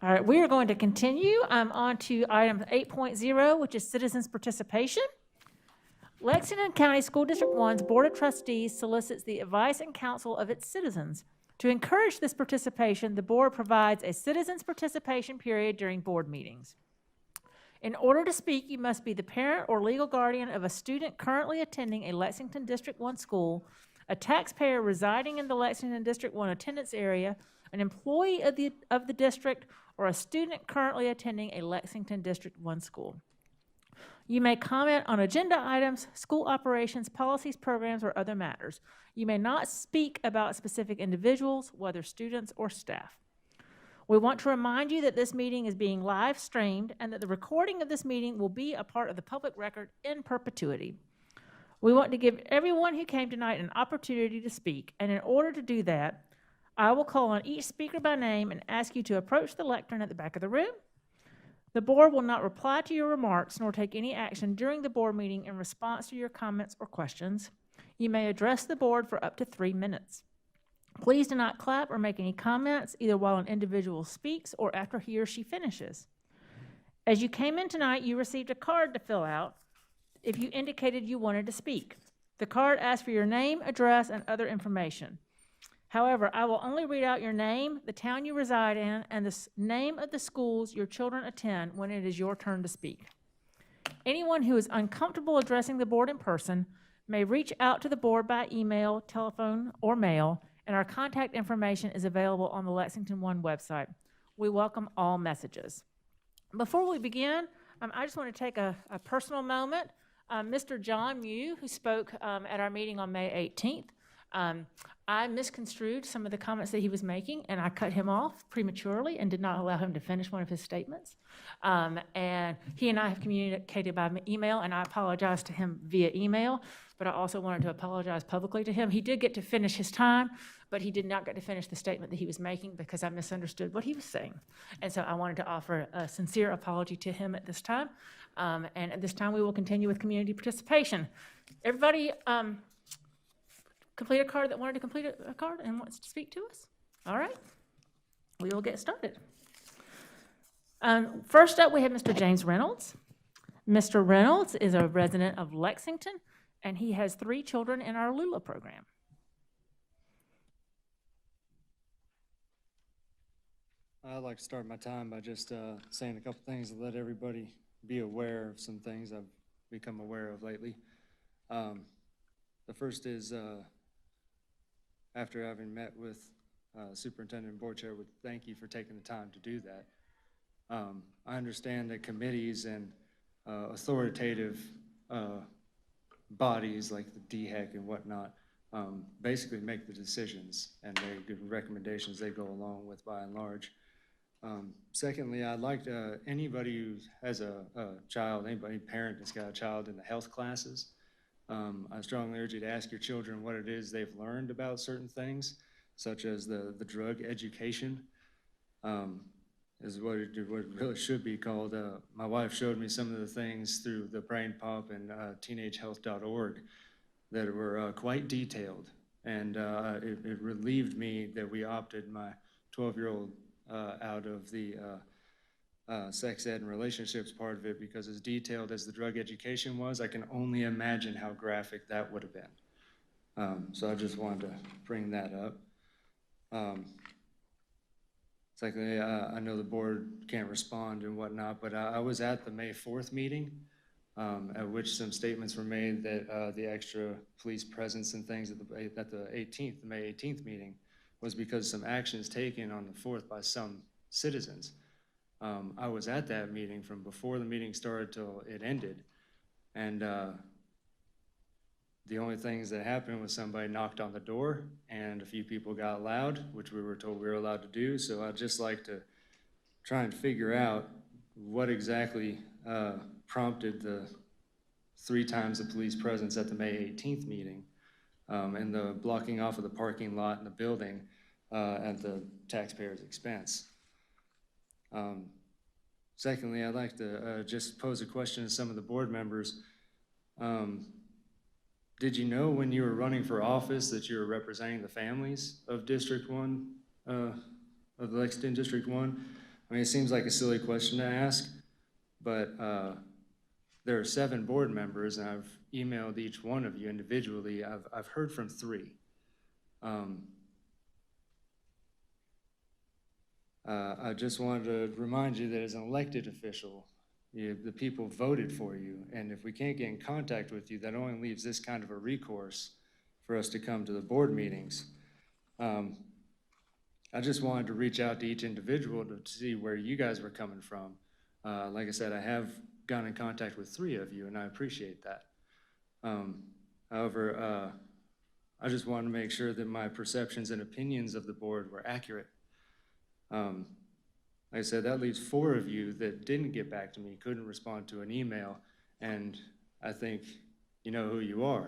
All right, we are going to continue on to item 8.0, which is citizens' participation. Lexington County School District One's Board of Trustees solicits the advice and counsel of its citizens. To encourage this participation, the board provides a citizens' participation period during board meetings. In order to speak, you must be the parent or legal guardian of a student currently attending a Lexington District 1 school, a taxpayer residing in the Lexington District 1 attendance area, an employee of the district, or a student currently attending a Lexington District 1 school. You may comment on agenda items, school operations, policies, programs, or other matters. You may not speak about specific individuals, whether students or staff. We want to remind you that this meeting is being live streamed and that the recording of this meeting will be a part of the public record in perpetuity. We want to give everyone who came tonight an opportunity to speak, and in order to do that, I will call on each speaker by name and ask you to approach the lectern at the back of the room. The board will not reply to your remarks nor take any action during the board meeting in response to your comments or questions. You may address the board for up to 3 minutes. Please do not clap or make any comments either while an individual speaks or after he or she finishes. As you came in tonight, you received a card to fill out if you indicated you wanted to speak. The card asks for your name, address, and other information. However, I will only read out your name, the town you reside in, and the name of the schools your children attend when it is your turn to speak. Anyone who is uncomfortable addressing the board in person may reach out to the board by email, telephone, or mail, and our contact information is available on the Lexington One website. We welcome all messages. Before we begin, I just want to take a personal moment. Mr. John Mew, who spoke at our meeting on May 18th, I misconstrued some of the comments that he was making, and I cut him off prematurely and did not allow him to finish one of his statements. And he and I have communicated by email, and I apologize to him via email, but I also wanted to apologize publicly to him. He did get to finish his time, but he did not get to finish the statement that he was making because I misunderstood what he was saying. And so I wanted to offer a sincere apology to him at this time. And at this time, we will continue with community participation. Everybody, complete a card that wanted to complete a card and wants to speak to us? All right, we will get started. First up, we have Mr. James Reynolds. Mr. Reynolds is a resident of Lexington, and he has 3 children in our Lula program. I'd like to start my time by just saying a couple things to let everybody be aware of some things I've become aware of lately. The first is after having met with Superintendent and Board Chair, would thank you for taking the time to do that. I understand that committees and authoritative bodies like the DHEC and whatnot basically make the decisions and they give recommendations they go along with by and large. Secondly, I'd like to, anybody who has a child, anybody parent that's got a child in the health classes, I strongly urge you to ask your children what it is they've learned about certain things, such as the drug education, is what it really should be called. My wife showed me some of the things through the Brain Pop and teenagehealth.org that were quite detailed, and it relieved me that we opted my 12-year-old out of the sex ed and relationships part of it, because as detailed as the drug education was, I can only imagine how graphic that would have been. So I just wanted to bring that up. Secondly, I know the board can't respond and whatnot, but I was at the May 4th meeting, at which some statements were made that the extra police presence and things at the May 18th meeting was because some actions taken on the 4th by some citizens. I was at that meeting from before the meeting started till it ended, and the only things that happened was somebody knocked on the door and a few people got loud, which we were told we were allowed to do. So I'd just like to try and figure out what exactly prompted the 3 times the police presence at the May 18th meeting and the blocking off of the parking lot in the building at the taxpayer's expense. Secondly, I'd like to just pose a question to some of the board members. Did you know when you were running for office that you were representing the families of District 1, of the Lexington District 1? I mean, it seems like a silly question to ask, but there are 7 board members, and I've emailed each one of you individually. I've heard from 3. I just wanted to remind you that as an elected official, the people voted for you, and if we can't get in contact with you, that only leaves this kind of a recourse for us to come to the board meetings. I just wanted to reach out to each individual to see where you guys were coming from. Like I said, I have gotten in contact with 3 of you, and I appreciate that. However, I just wanted to make sure that my perceptions and opinions of the board were accurate. Like I said, that leaves 4 of you that didn't get back to me, couldn't respond to an email, and I think you know who you are.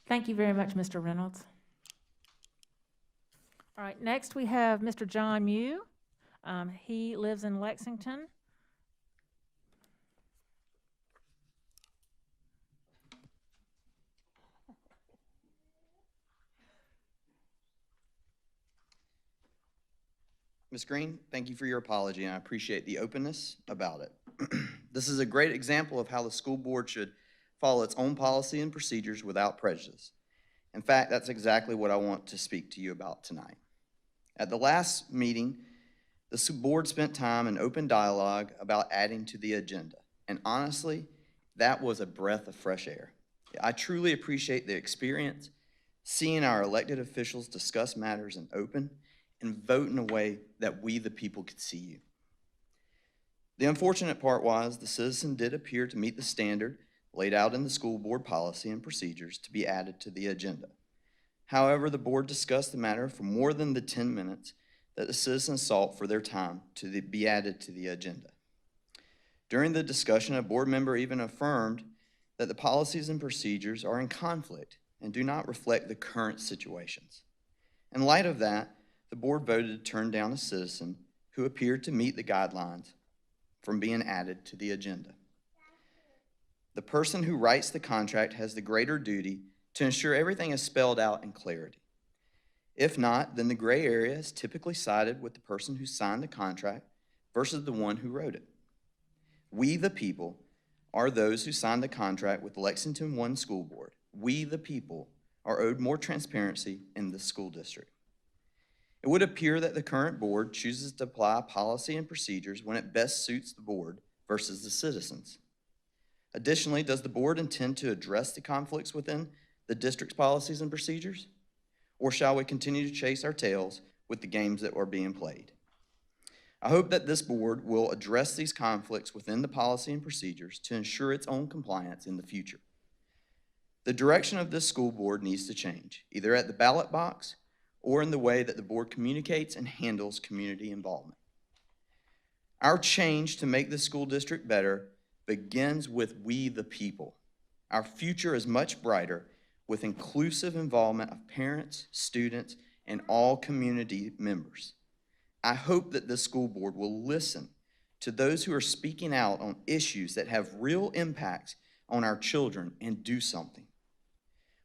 Thank you very much, Mr. Reynolds. All right, next we have Mr. John Mew. He lives in Lexington. Ms. Green, thank you for your apology, and I appreciate the openness about it. This is a great example of how the school board should follow its own policy and procedures without prejudice. In fact, that's exactly what I want to speak to you about tonight. At the last meeting, the board spent time in open dialogue about adding to the agenda, and honestly, that was a breath of fresh air. I truly appreciate the experience, seeing our elected officials discuss matters in open and vote in a way that we, the people, could see you. The unfortunate part was the citizen did appear to meet the standard laid out in the school board policy and procedures to be added to the agenda. However, the board discussed the matter for more than the 10 minutes that the citizens sought for their time to be added to the agenda. During the discussion, a board member even affirmed that the policies and procedures are in conflict and do not reflect the current situations. In light of that, the board voted to turn down a citizen who appeared to meet the guidelines from being added to the agenda. The person who writes the contract has the greater duty to ensure everything is spelled out in clarity. If not, then the gray area is typically sided with the person who signed the contract versus the one who wrote it. We, the people, are those who signed the contract with the Lexington One School Board. We, the people, are owed more transparency in the school district. It would appear that the current board chooses to apply policy and procedures when it best suits the board versus the citizens. Additionally, does the board intend to address the conflicts within the district's policies and procedures? Or shall we continue to chase our tails with the games that are being played? I hope that this board will address these conflicts within the policy and procedures to ensure its own compliance in the future. The direction of this school board needs to change, either at the ballot box or in the way that the board communicates and handles community involvement. Our change to make the school district better begins with we, the people. Our future is much brighter with inclusive involvement of parents, students, and all community members. I hope that this school board will listen to those who are speaking out on issues that have real impacts on our children and do something.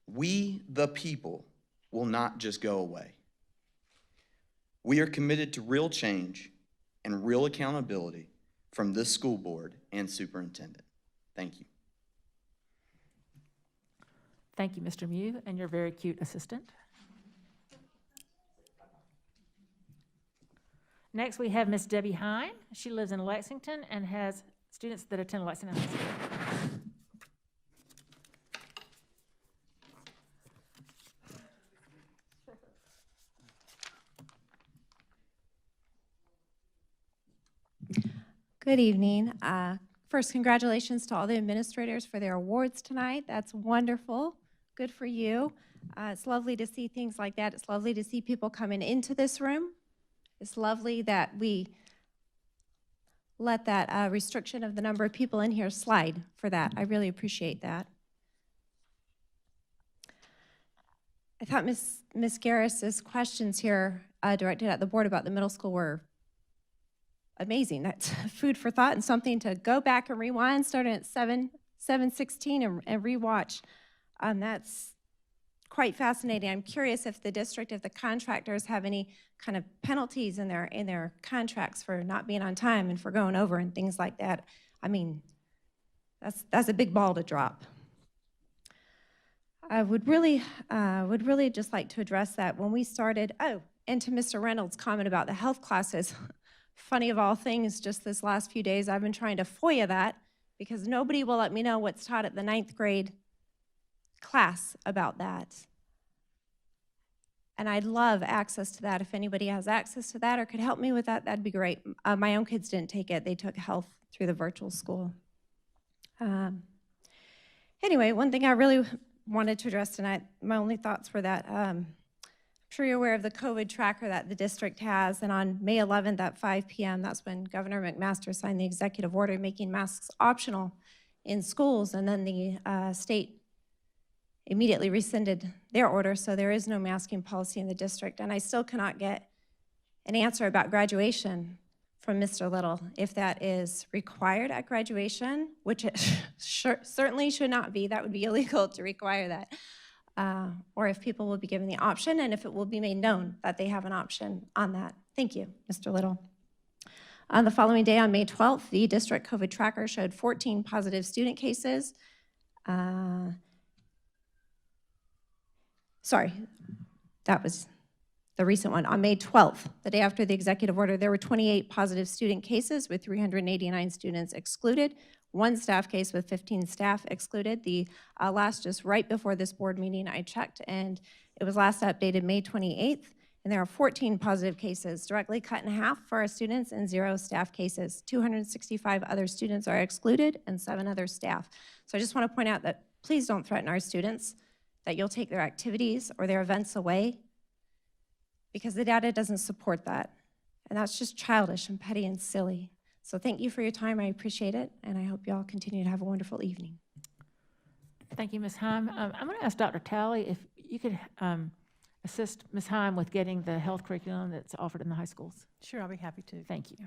We, the people, will not just go away. We are committed to real change and real accountability from this school board and superintendent. Thank you. Thank you, Mr. Mew, and your very cute assistant. Next, we have Miss Debbie Hine. She lives in Lexington and has students that attend Lexington High School. Good evening. First, congratulations to all the administrators for their awards tonight. That's wonderful. Good for you. It's lovely to see things like that. It's lovely to see people coming into this room. It's lovely that we let that restriction of the number of people in here slide for that. I really appreciate that. I thought Ms. Garris's questions here directed at the board about the middle school were amazing. That's food for thought and something to go back and rewind, starting at 7:16 and rewatch. That's quite fascinating. I'm curious if the district, if the contractors have any kind of penalties in their contracts for not being on time and for going over and things like that. I mean, that's a big ball to drop. I would really just like to address that when we started, and to Mr. Reynolds' comment about the health classes. Funny of all things, just this last few days, I've been trying to FOIA that because nobody will let me know what's taught at the 9th grade class about that. And I'd love access to that. If anybody has access to that or could help me with that, that'd be great. My own kids didn't take it. They took health through the virtual school. Anyway, one thing I really wanted to address tonight, my only thoughts were that I'm sure you're aware of the COVID tracker that the district has, and on May 11th at 5 p.m., that's when Governor McMaster signed the executive order making masks optional in schools, and then the state immediately rescinded their order, so there is no masking policy in the district, and I still cannot get an answer about graduation from Mr. Little, if that is required at graduation, which it certainly should not be. That would be illegal to require that. Or if people will be given the option, and if it will be made known that they have an option on that. Thank you, Mr. Little. On the following day, on May 12th, the district COVID tracker showed 14 positive student cases. Sorry, that was the recent one. On May 12th, the day after the executive order, there were 28 positive student cases with 389 students excluded, 1 staff case with 15 staff excluded. The last, just right before this board meeting, I checked, and it was last updated May 28th, and there are 14 positive cases, directly cut in half for our students and 0 staff cases. 265 other students are excluded and 7 other staff. So I just want to point out that please don't threaten our students that you'll take their activities or their events away, because the data doesn't support that. And that's just childish and petty and silly. So thank you for your time. I appreciate it, and I hope you all continue to have a wonderful evening. Thank you, Ms. Heim. I'm going to ask Dr. Talley if you could assist Ms. Heim with getting the health curriculum that's offered in the high schools. Sure, I'll be happy to. Thank you.